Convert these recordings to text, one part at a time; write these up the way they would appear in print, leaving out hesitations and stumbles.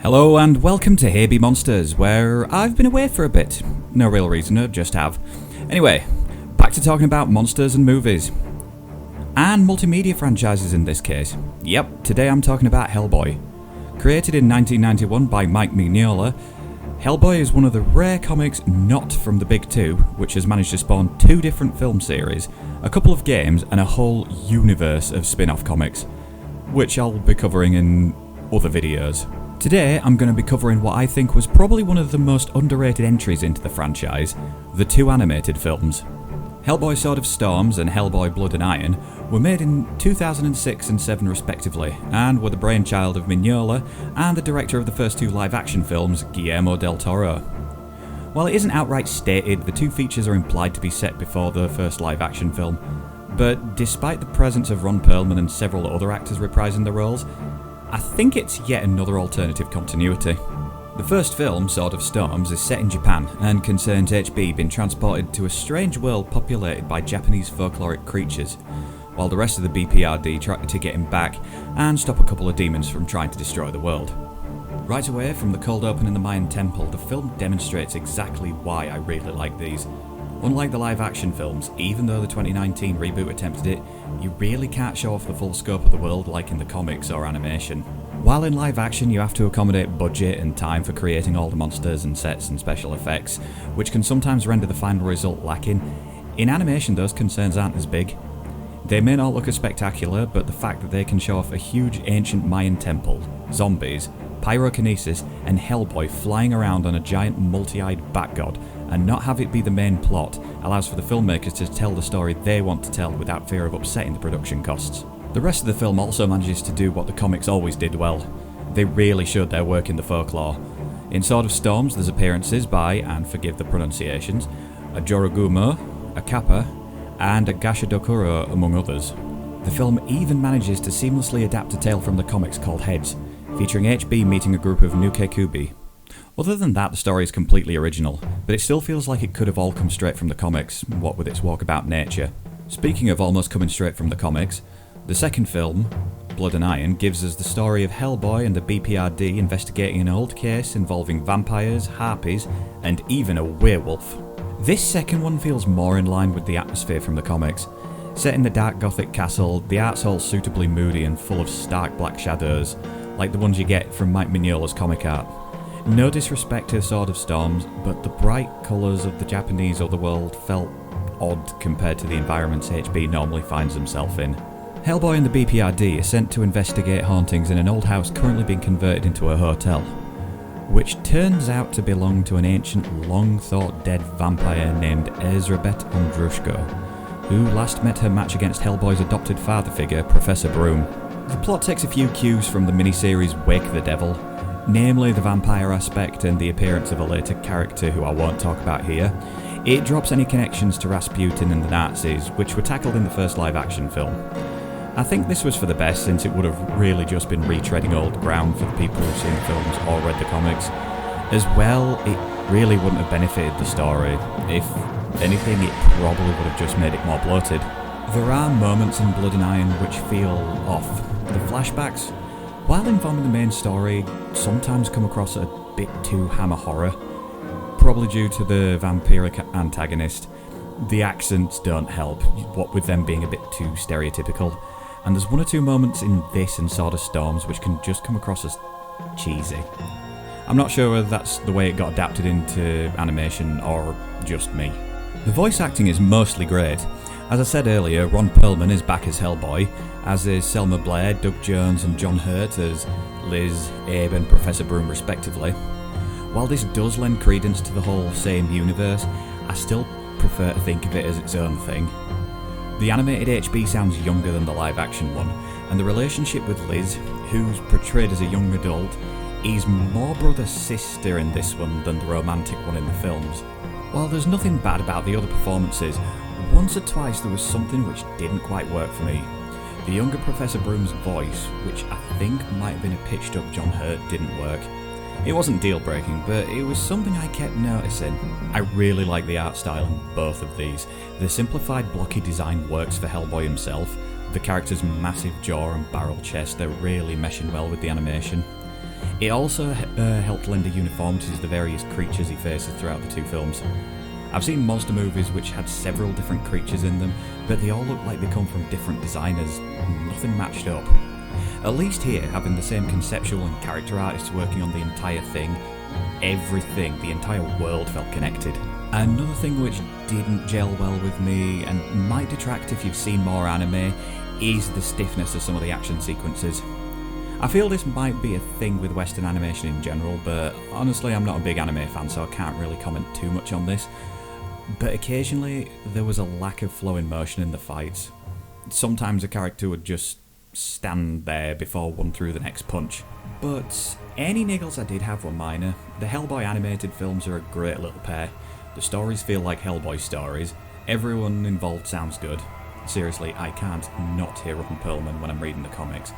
Hello and welcome to Hey Be Monsters, where I've been away for a bit. No real reason, I just have. Anyway, back to talking about monsters and movies. And multimedia franchises in this case. Yep, today I'm talking about Hellboy. Created in 1991 by Mike Mignola, Hellboy is one of the rare comics not from the big two, which has managed to spawn 2 different film series, a couple of games, and a whole universe of spin-off comics, which I'll be covering in other videos. Today I'm going to be covering what I think was probably one of the most underrated entries into the franchise, the 2 animated films. Hellboy Sword of Storms and Hellboy Blood and Iron were made in 2006 and 2007 respectively, and were the brainchild of Mignola and the director of the first 2 live-action films, Guillermo del Toro. While it isn't outright stated, the 2 features are implied to be set before the first live-action film, but despite the presence of Ron Perlman and several other actors reprising the roles, I think it's yet another alternative continuity. The first film, Sword of Storms, is set in Japan and concerns HB being transported to a strange world populated by Japanese folkloric creatures, while the rest of the BPRD try to get him back and stop a couple of demons from trying to destroy the world. Right away from the cold open in the Mayan temple, the film demonstrates exactly why I really like these. Unlike the live-action films, even though the 2019 reboot attempted it, you really can't show off the full scope of the world like in the comics or animation. While in live-action you have to accommodate budget and time for creating all the monsters and sets and special effects, which can sometimes render the final result lacking, in animation those concerns aren't as big. They may not look as spectacular, but the fact that they can show off a huge ancient Mayan temple, zombies, pyrokinesis, and Hellboy flying around on a giant multi-eyed bat god, and not have it be the main plot, allows for the filmmakers to tell the story they want to tell without fear of upsetting the production costs. The rest of the film also manages to do what the comics always did well. They really showed their work in the folklore. In Sword of Storms there's appearances by, and forgive the pronunciations, a Jorogumo, a Kappa, and a Gashadokuro among others. The film even manages to seamlessly adapt a tale from the comics called Heads, featuring HB meeting a group of Nukekubi. Other than that, the story is completely original, but it still feels like it could have all come straight from the comics, what with its walkabout nature. Speaking of almost coming straight from the comics, the second film, Blood and Iron, gives us the story of Hellboy and the BPRD investigating an old case involving vampires, harpies, and even a werewolf. This second one feels more in line with the atmosphere from the comics. Set in the dark gothic castle, the art's all suitably moody and full of stark black shadows, like the ones you get from Mike Mignola's comic art. No disrespect to Sword of Storms, but the bright colours of the Japanese otherworld felt odd compared to the environments HB normally finds himself in. Hellboy and the BPRD are sent to investigate hauntings in an old house currently being converted into a hotel, which turns out to belong to an ancient, long-thought-dead vampire named Ezrabet Andrushko, who last met her match against Hellboy's adopted father figure, Professor Broom. The plot takes a few cues from the miniseries Wake the Devil, namely the vampire aspect and the appearance of a later character who I won't talk about here. It drops any connections to Rasputin and the Nazis, which were tackled in the first live-action film. I think this was for the best, since it would have really just been retreading old ground for the people who've seen the films or read the comics. As well, it really wouldn't have benefited the story. If anything, it probably would have just made it more bloated. There are moments in Blood and Iron which feel off. The flashbacks, while informing the main story, sometimes come across a bit too hammer horror. Probably due to the vampiric antagonist. The accents don't help, what with them being a bit too stereotypical. And there's 1 or 2 moments in this and Sword of Storms which can just come across as cheesy. I'm not sure whether that's the way it got adapted into animation or just me. The voice acting is mostly great. As I said earlier, Ron Perlman is back as Hellboy, as is Selma Blair, Doug Jones and John Hurt as Liz, Abe and Professor Broom respectively. While this does lend credence to the whole same universe, I still prefer to think of it as its own thing. The animated HB sounds younger than the live action one, and the relationship with Liz, who's portrayed as a young adult, is more brother-sister in this one than the romantic one in the films. While there's nothing bad about the other performances, once or twice there was something which didn't quite work for me. The younger Professor Broom's voice, which I think might have been a pitched up John Hurt, didn't work. It wasn't deal breaking, but it was something I kept noticing. I really like the art style in both of these. The simplified blocky design works for Hellboy himself. The character's massive jaw and barrel chest are really meshing well with the animation. It also helped lend a uniformity to the various creatures he faces throughout the two films. I've seen monster movies which had several different creatures in them, but they all looked like they come from different designers, and nothing matched up. At least here, having the same conceptual and character artists working on the entire thing, everything, the entire world felt connected. Another thing which didn't gel well with me, and might detract if you've seen more anime, is the stiffness of some of the action sequences. I feel this might be a thing with Western animation in general, but honestly I'm not a big anime fan, so I can't really comment too much on this. But occasionally there was a lack of flow in motion in the fights. Sometimes a character would just stand there before one threw the next punch. But any niggles I did have were minor. The Hellboy animated films are a great little pair. The stories feel like Hellboy stories. Everyone involved sounds good. Seriously, I can't not hear Ron Perlman when I'm reading the comics.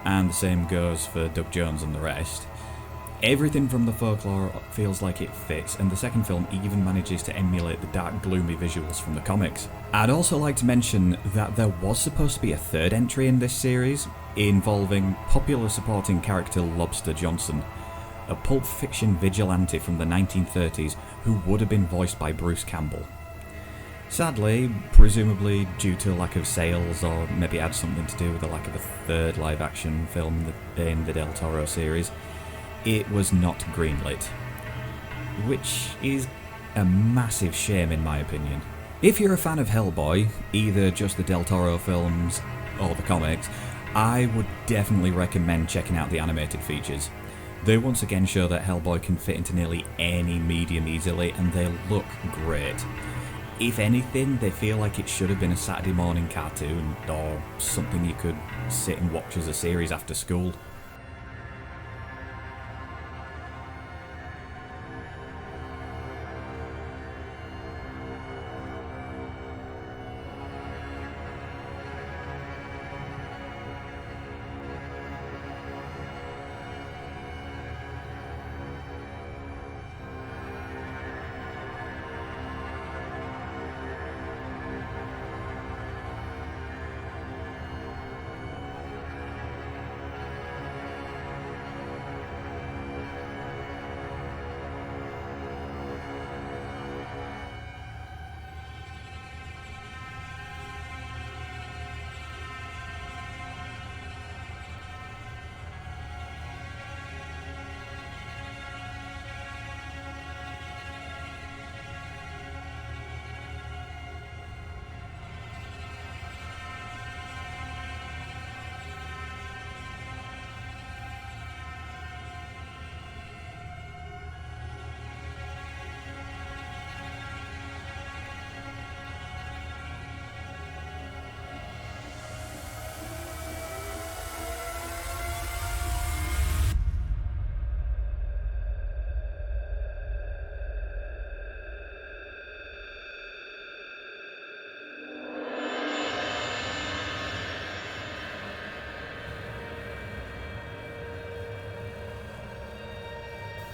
And the same goes for Doug Jones and the rest. Everything from the folklore feels like it fits, and the second film even manages to emulate the dark, gloomy visuals from the comics. I'd also like to mention that there was supposed to be a third entry in this series, involving popular supporting character Lobster Johnson, a Pulp Fiction vigilante from the 1930s who would have been voiced by Bruce Campbell. Sadly, presumably due to lack of sales, or maybe it had something to do with the lack of a third live-action film in the Del Toro series, it was not greenlit, which is a massive shame in my opinion. If you're a fan of Hellboy, either just the Del Toro films or the comics, I would definitely recommend checking out the animated features. They once again show that Hellboy can fit into nearly any medium easily, and they look great. If anything, they feel like it should have been a Saturday morning cartoon, or something you could sit and watch as a series after school.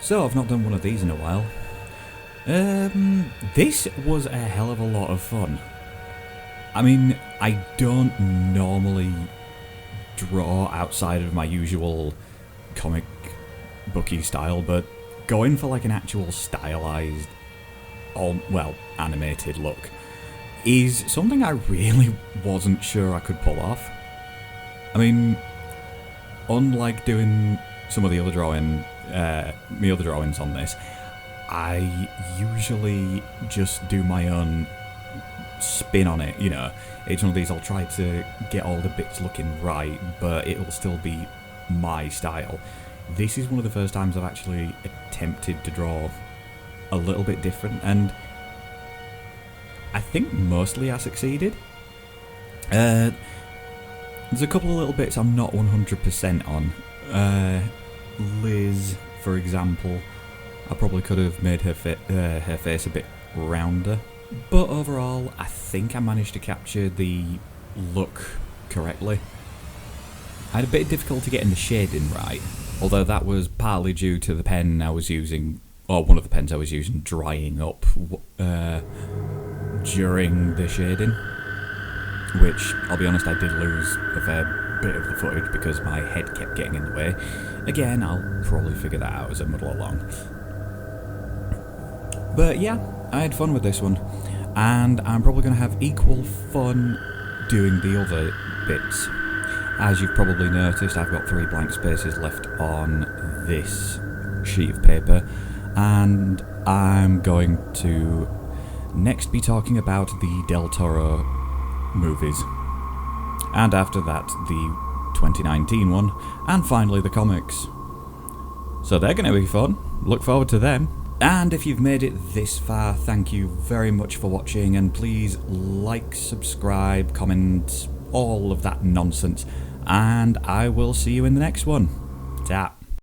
So I've not done one of these in a while. This was a hell of a lot of fun. I mean, I don't normally draw outside of my usual comic booky style, but going for like an actual stylized, animated look is something I really wasn't sure I could pull off. I mean, unlike doing some of the other drawings on this, I usually just do my own spin on it, you know. Each one of these I'll try to get all the bits looking right, but it'll still be my style. This is one of the first times I've actually attempted to draw a little bit different, and I think mostly I succeeded. There's a couple of little bits I'm not 100% on. Liz, for example, I probably could have made her face a bit rounder, but overall I think I managed to capture the look correctly. I had a bit of difficulty getting the shading right, although that was partly due to the pen I was using, or one of the pens I was using, drying up during the shading, which, I'll be honest, I did lose a fair bit of the footage because my head kept getting in the way. Again, I'll probably figure that out as I muddle along. But yeah, I had fun with this one, and I'm probably going to have equal fun doing the other bits. As you've probably noticed, I've got 3 blank spaces left on this sheet of paper, and I'm going to next be talking about the Del Toro movies, and after that the 2019 one, and finally the comics. So they're going to be fun, look forward to them. And if you've made it this far, thank you very much for watching, and please like, subscribe, comment, all of that nonsense, and I will see you in the next one. Ta.